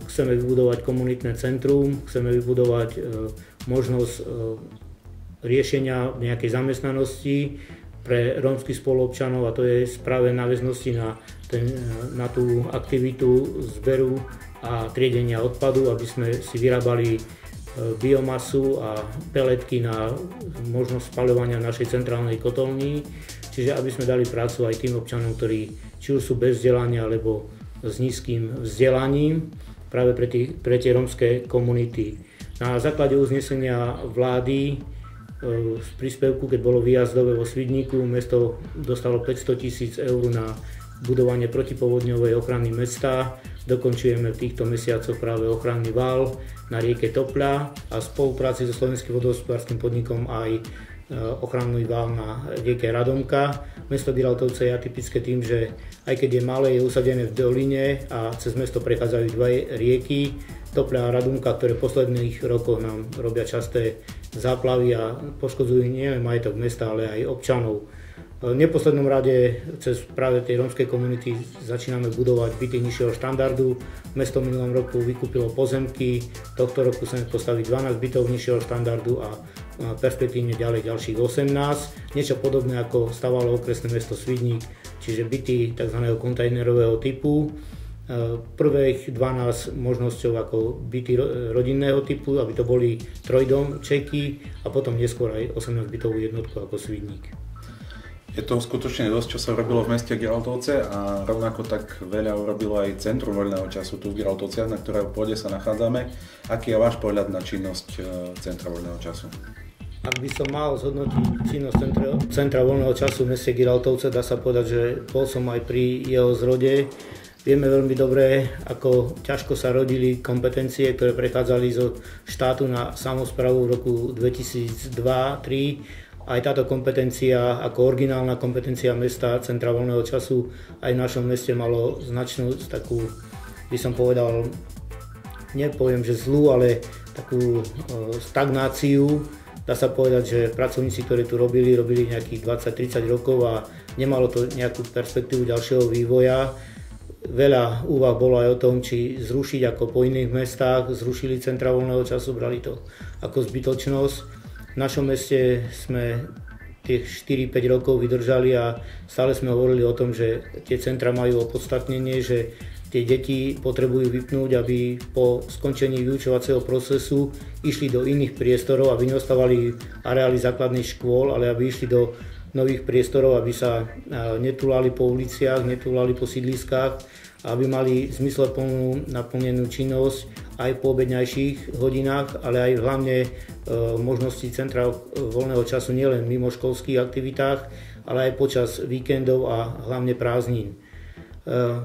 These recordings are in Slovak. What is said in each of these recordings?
Chceme vybudovať komunitné centrum, chceme vybudovať možnosť riešenia nejakej zamestnanosti pre rómskych spoluobčanov, a to je práve náväznosti na tú aktivitu zberu a triedenia odpadu, aby sme si vyrábali biomasu a peletky na možnosť spaľovania našej centrálnej kotolni, čiže aby sme dali prácu aj tým občanom, ktorí či už sú bez vzdelania alebo s nízkym vzdelaním, práve pre tie rómske komunity. Na základe uznesenia vlády z príspevku, keď bolo výjazdové vo Svidníku, mesto dostalo 500 000 eur na budovanie protipovodňovej ochrany mesta. Dokončujeme v týchto mesiacoch práve ochranný val na rieke Topľa a v spolupráci so Slovenským vodohospodárskym podnikom aj ochranný val na rieke Radomka. Mesto Giraltovce je atypické tým, že aj keď je malé, je usadené v doline a cez mesto prechádzajú dve rieky, Topľa a Radomka, ktoré v posledných rokoch nám robia časté záplavy a poškodzujú nielen majetok mesta, ale aj občanov. V neposlednom rade cez práve tej rómskej komunity začíname budovať byty nižšieho štandardu. Mesto v minulom roku vykúpilo pozemky, tohto roku chceme postaviť 12 bytov nižšieho štandardu a perspektívne ďalej ďalších 18. Niečo podobné ako stavalo okresné mesto Svidník, čiže byty tzv. Kontajnerového typu. Prvých 12 možnosťou ako byty rodinného typu, aby to boli trojdomčeky a potom neskôr aj 18 bytovú jednotku ako Svidník. Je to skutočne dosť, čo sa robilo v meste Giraltovce a rovnako tak veľa urobilo aj Centrum voľného času tu v Giraltovciach, na ktorej pôde sa nachádzame. Aký je váš pohľad na činnosť Centra voľného času? Ak by som mal zhodnotiť činnosť Centra voľného času v meste Giraltovce, dá sa povedať, že bol som aj pri jeho zrode. Vieme veľmi dobre, ako ťažko sa rodili kompetencie, ktoré prechádzali zo štátu na samosprávu v roku 2002-2003. Aj táto kompetencia, ako originálna kompetencia mesta Centra voľného času, aj v našom meste malo značnú takú, by som povedal, nepoviem, že zlú, ale takú stagnáciu. Dá sa povedať, že pracovníci, ktorí tu robili nejakých 20-30 rokov a nemalo to nejakú perspektívu ďalšieho vývoja. Veľa úvah bolo aj o tom, či zrušiť ako po iných mestách, zrušili Centra voľného času, brali to ako zbytočnosť. V našom meste sme tých 4-5 rokov vydržali a stále sme hovorili o tom, že tie centra majú opodstatnenie, že tie deti potrebujú vypnúť, aby po skončení vyučovacieho procesu išli do iných priestorov, aby neostávali areály základných škôl, ale aby išli do nových priestorov, aby sa netúlali po uliciach, netúlali po sídliskách, aby mali zmysluplnú naplnenú činnosť aj po obedňajších hodinách, ale aj hlavne možnosti centra voľného času nielen v mimoškolských aktivitách, ale aj počas víkendov a hlavne prázdnin.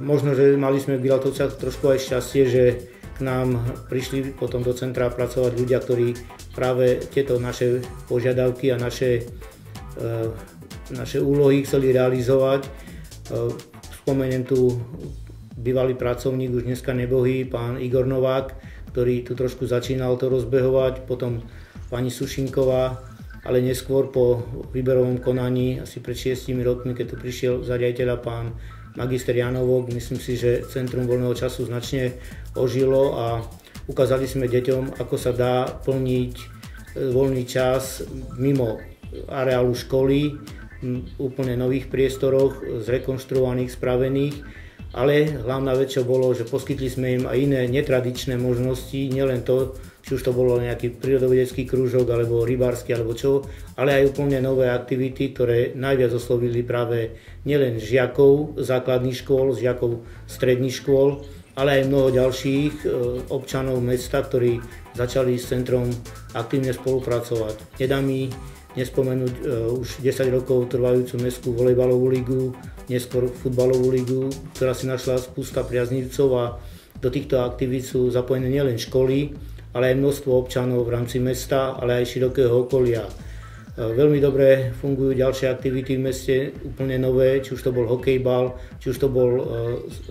Možno, že mali sme v Giraltovciach trošku aj šťastie, že k nám prišli potom do centra pracovať ľudia, ktorí práve tieto naše požiadavky a naše úlohy chceli realizovať. Spomeniem tu bývalý pracovník, už dneska nebohý, pán Igor Novák, ktorý tu trošku začínal to rozbehovať, potom pani Sušinková, ale neskôr po výberovom konaní, asi pred 6 rokmi, keď tu prišiel za riaditeľa pán magister Janovok, myslím si, že Centrum voľného času značne ožilo a ukázali sme deťom, ako sa dá plniť voľný čas mimo areálu školy, v úplne nových priestoroch, zrekonštruovaných, spravených. Ale hlavná vec, čo bolo, že poskytli sme im aj iné netradičné možnosti, nielen to, či už to bolo nejaký prírodovedecký krúžok, alebo rybársky, alebo čo, ale aj úplne nové aktivity, ktoré najviac oslovili práve nielen žiakov základných škôl, žiakov stredných škôl, ale aj mnoho ďalších občanov mesta, ktorí začali s centrom aktívne spolupracovať. Nedá mi nespomenúť už 10 rokov trvajúcu mestskú volejbalovú ligu, neskôr futbalovú ligu, ktorá si našla spústa priaznivcov a do týchto aktivít sú zapojené nielen školy, ale aj množstvo občanov v rámci mesta, ale aj širokého okolia. Veľmi dobre fungujú ďalšie aktivity v meste, úplne nové, či už to bol hokejbal, či už to bol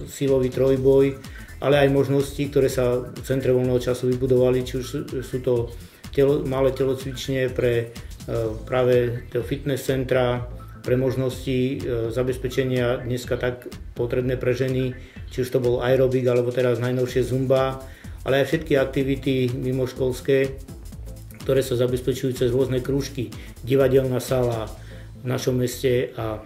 silový trojboj, ale aj možnosti, ktoré sa v Centre voľného času vybudovali, či už sú to malé telocvične pre práve fitness centra, pre možnosti zabezpečenia dneska tak potrebné pre ženy, či už to bol aerobik, alebo teraz najnovšie zumba, ale aj všetky aktivity mimoškolské, ktoré sa zabezpečujú cez rôzne krúžky, divadelná sala v našom meste a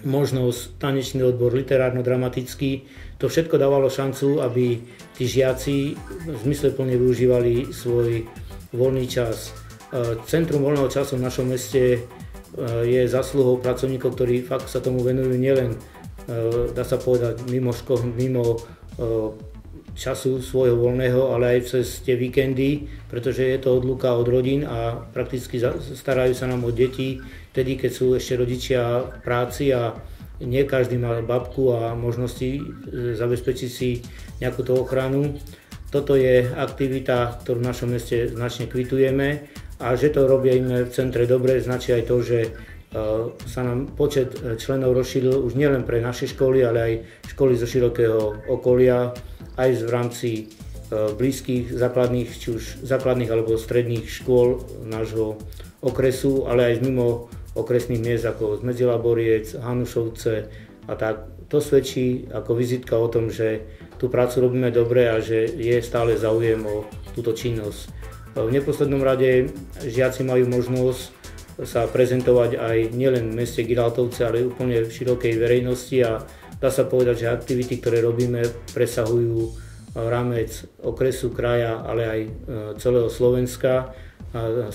možnosť, tanečný odbor, literárno-dramatický. To všetko dávalo šancu, aby tí žiaci zmysluplne využívali svoj voľný čas. Centrum voľného času v našom meste je zásluhou pracovníkov, ktorí fakt sa tomu venujú nielen, dá sa povedať, mimo času svojho voľného, ale aj cez tie víkendy, pretože je to odluka od rodín a prakticky starajú sa nám o deti, tedy keď sú ešte rodičia v práci a nie každý má babku a možnosti zabezpečiť si nejakú tú ochranu. Toto je aktivita, ktorú v našom meste značne kvitujeme a že to robíme v centre dobre, značí aj to, že sa nám počet členov rozšíril už nielen pre naše školy, ale aj školy zo širokého okolia, aj v rámci blízkych základných, či už základných alebo stredných škôl nášho okresu, ale aj mimo okresných miest ako z Medzilaboriec, Hanušovce a tak. To svedčí ako vizitka o tom, že tú prácu robíme dobre a že je stále záujem o túto činnosť. V neposlednom rade žiaci majú možnosť sa prezentovať aj nielen v meste Giraltovce, ale úplne v širokej verejnosti a dá sa povedať, že aktivity, ktoré robíme, presahujú rámec okresu, kraja, ale aj celého Slovenska.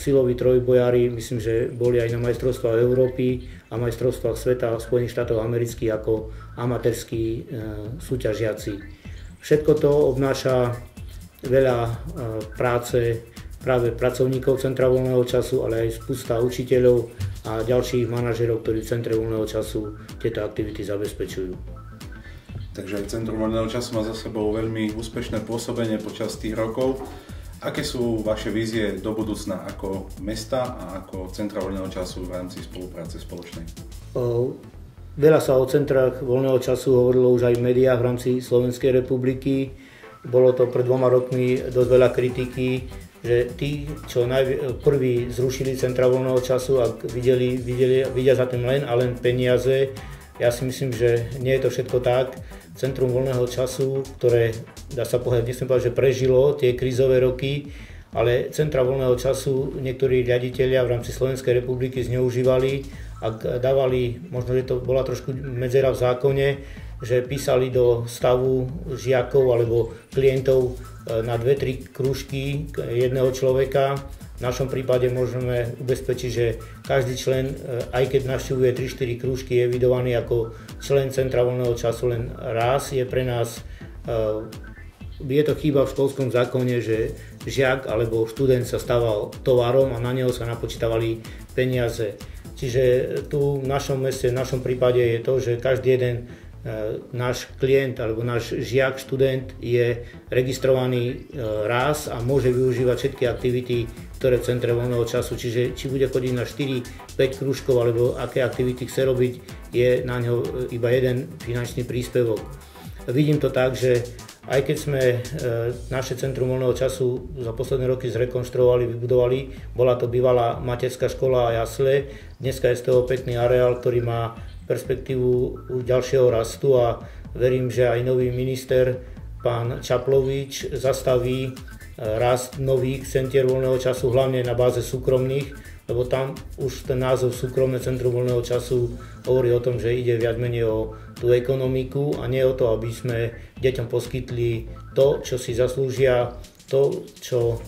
Siloví trojbojári, myslím, že boli aj na majstrovstvách Európy a majstrovstvách sveta v Spojených štátoch amerických ako amatérski súťažiaci. Všetko to obnáša veľa práce práve pracovníkov Centra voľného času, ale aj spústa učiteľov a ďalších manažerov, ktorí v Centre voľného času tieto aktivity zabezpečujú. Takže Centrum voľného času má za sebou veľmi úspešné pôsobenie počas tých rokov. Aké sú vaše vízie do budúcna ako mesta a ako Centra voľného času v rámci spolupráce spoločnej? Veľa sa o centrách voľného času hovorilo už aj v médiách v rámci Slovenskej republiky. Bolo to pred 2 rokmi dosť veľa kritiky, že tí, čo prví zrušili Centra voľného času a vidia za tým len a len peniaze. Ja si myslím, že nie je to všetko tak. Centrum voľného času, ktoré, dá sa povedať, nechcem povedať, že prežilo tie krízové roky, ale Centra voľného času niektorí riaditelia v rámci Slovenskej republiky zneužívali a dávali, možno, že to bola trošku medzera v zákone, že písali do stavu žiakov alebo klientov na 2-3 krúžky jedného človeka. V našom prípade môžeme ubezpečiť, že každý člen, aj keď navštevuje 3-4 krúžky, je evidovaný ako člen Centra voľného času len raz. Je pre nás, je to chyba v školskom zákone, že žiak alebo študent sa stával tovarom a na neho sa napočítavali peniaze. Čiže tu v našom meste, v našom prípade je to, že každý jeden náš klient alebo náš žiak, študent je registrovaný raz a môže využívať všetky aktivity, ktoré v Centre voľného času, čiže či bude chodiť na 4-5 krúžkov alebo aké aktivity chce robiť, je na ňo iba jeden finančný príspevok. Vidím to tak, že aj keď sme naše Centrum voľného času za posledné roky zrekonštruovali, vybudovali, bola to bývalá materská škola a jasle, dneska je z toho pekný areál, ktorý má perspektívu ďalšieho rastu a verím, že aj nový minister, pán Čaplovič, zastaví rast nových centier voľného času, hlavne na báze súkromných, lebo tam už ten názov súkromné centrum voľného času hovorí o tom, že ide viac menej o tú ekonomiku a nie o to, aby sme deťom poskytli to, čo si zaslúžia, to, čo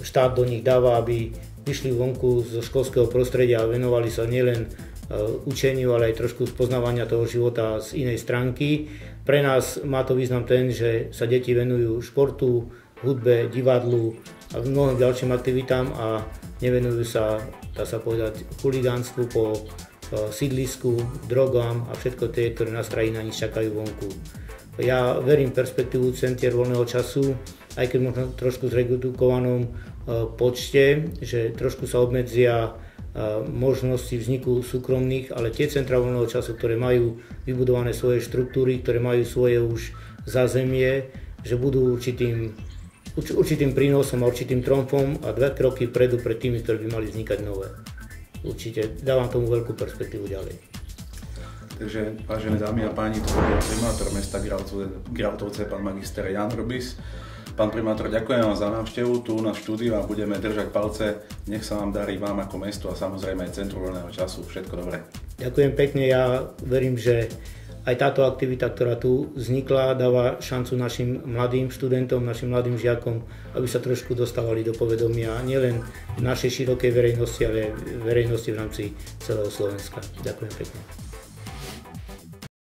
štát do nich dáva, aby vyšli vonku zo školského prostredia a venovali sa nielen učeniu, ale aj trošku spoznávania toho života z inej stránky. Pre nás má to význam ten, že sa deti venujú športu, hudbe, divadlu a mnohým ďalším aktivitám a nevenujú sa, dá sa povedať, chuligánstvu po sídlisku, drogám a všetko tie, ktoré nás krají na nich čakajú vonku. Ja verím perspektívu centier voľného času, aj keď možno trošku zredukovanom počte, že trošku sa obmedzia možnosti vzniku súkromných, ale tie centra voľného času, ktoré majú vybudované svoje štruktúry, ktoré majú svoje už zázemie, že budú určitým prínosom a určitým tromfom a 2 kroky vpredu pred tými, ktorí by mali vznikať nové. Určite dávam tomu veľkú perspektívu ďalej. Takže, vážené dámy a páni, to bol primátor mesta Graltovce, pán magister Jan Rubis. Pán primátor, ďakujem vám za návštevu tu na štúdiu a budeme držať palce. Nech sa vám darí vám ako mestu a samozrejme aj Centru voľného času. Všetko dobré. Ďakujem pekne, ja verím, že aj táto aktivita, ktorá tu vznikla, dáva šancu našim mladým študentom, našim mladým žiakom, aby sa trošku dostávali do povedomia nielen v našej širokej verejnosti, ale verejnosti v rámci celého Slovenska. Ďakujem pekne.